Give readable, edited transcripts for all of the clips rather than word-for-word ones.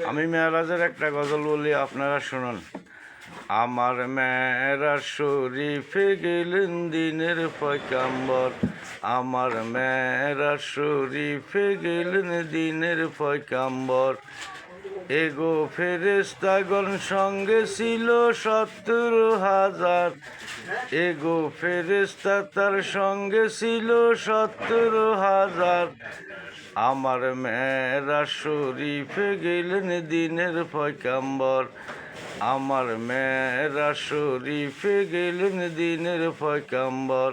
আমি মেরাজের একটা গজল বলি, আপনারা শুনুন। আমার মেরাজ শরীফে গেলেন দিনের পয়গাম্বর, আমার মেরাজ শরীফে গেলেন দিনের পয়গাম্বর। এগো ফেরেশতাগণ সঙ্গে ছিল 70,000, এগো ফেরেশতা তার সঙ্গে ছিল 70,000। আমার মেরাজ শরীফে গেলেন দিনের পয়গাম্বর, আমার মেরাজ শরীফে গেলেন দিনের পয়গাম্বর।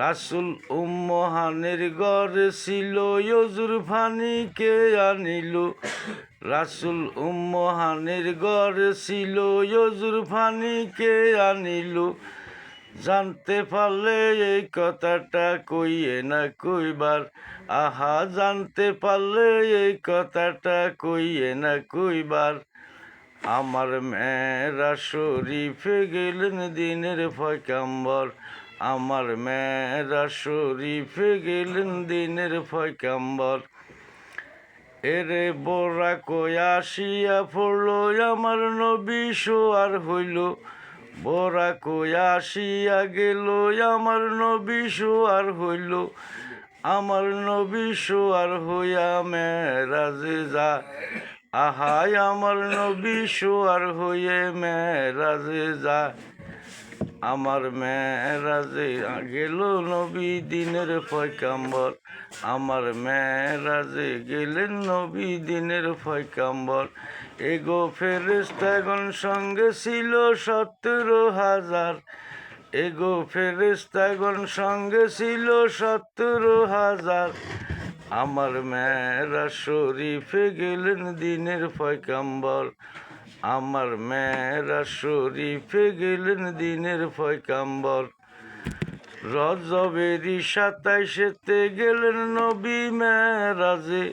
রাসূল উম্মহানের ঘরে ছিল অজুর পানি কে আনিল, রাসূল উম্মহানের ঘরে ছিল অজুর পানি কে আনিল। জানতে পারলে এই কথাটা কইয়ে না কইবার, আহা জানতে পারলে এই কথাটা কইয়ে না কইবার। আমার মেরাজ শরীফে গেলেন দিনের পয়গাম্বর, আমার মেরাজ শরীফে গেলেন দিনের পয়গাম্বর। এরে বোরা কয়া আসিয়া পড়ল আমার নবী শোয়ার হইল, বোরা কয়া আসিয়া গেল আমার নবী শোয়ার হইল। আমার নবী শোয়ার হইয়া মেরাজে যায়, আহাই আমার নবী শোয়ার হইয়ে মেরাজে যায়। আমার মেরাজে গেল নবী দিনের পয়গাম্বর, আমার মেরাজে গেলেন নবী দিনের পয়গাম্বর। এগো ফেরেশতাগণ সঙ্গে ছিল 70,000, এগো ফেরেশতাগণ সঙ্গে ছিল 70,000। আমার মেরাজ শরীফে গেলেন দিনের পয়গাম্বর, আমার মেরাজ শরীফে গেলেন দিনের পয়গাম্বর। রজবেরি 27তে গেলেন নবী মেরাজে,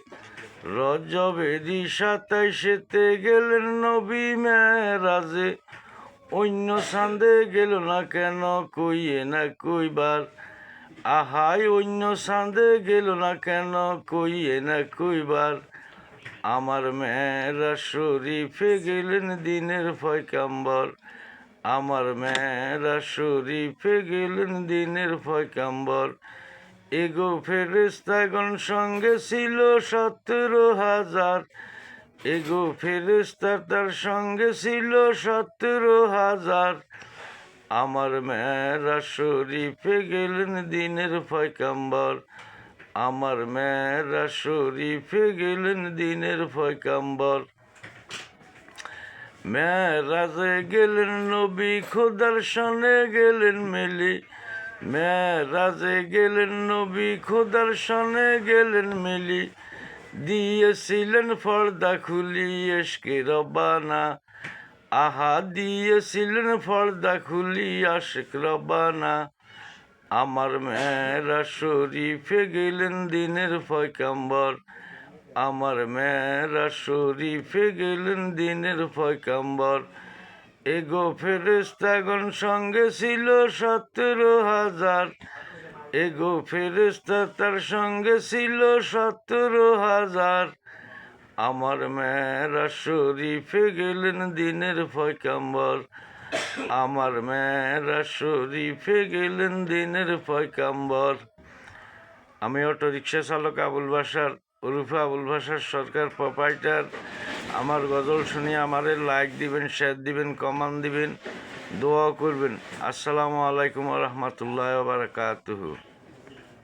রজবেরি 27তে গেলেন নবী মেরাজে। অন্য চাঁদে গেল না কেন কইয়ে না কইবার, আহাই অন্য চাঁদে গেল না কেন কইয়ে না কইবার। আমার মেরাজ শরীফে গেলেন দিনের পয়গাম্বর, আমার মেরাজ শরীফে গেলেন দিনের পয়গাম্বর। এগো ফেরেশতাগণ সঙ্গে ছিল 70,000, এগো ফেরেশতা তার সঙ্গে ছিল 70,000। আমার মেরাজ শরীফে গেলেন দিনের পয়গাম্বর, আমার মেরাজ শরীফে গেলেন দিনের পয়গাম্বর। মেরাজে গেলেন নবী খোদার সনে গেলেন মিলি, মেরাজে গেলেন নবী খোদার সনে গেলেন মিলি। দিয়েছিলেন পর্দা খুলি এশকে রব্বানা, আহা দিয়েছিলেন পর্দা খুলি আশিক রব্বানা। আমার মেরাজ শরীফে গেলেন দিনের পয়গাম্বর, আমার মেরাজ শরীফে গেলেন দিনের পয়গাম্বর। এগো ফেরেশতাগণ সঙ্গে ছিল 70,000, এগো ফেরেশতা তার সঙ্গে ছিল 70,000। আমার মেরাজ শরীফে গেলেন দিনের পয়গাম্বর, আমার মেরাজ শরীফে গেলেন দিনের পয়গাম্বর। আমি অটো রিক্সা চালক আবুল বাশার ওরফে আবুল বাশার সরকার প্রোপাইটার। আমার গজল শুনিয়ে আমারে লাইক দিবেন, শেয়ার দিবেন, কমেন্ট দিবেন, দোয়া করবেন। আসসালামু আলাইকুম ওয়া রাহমাতুল্লাহি ওয়া বারাকাতুহু।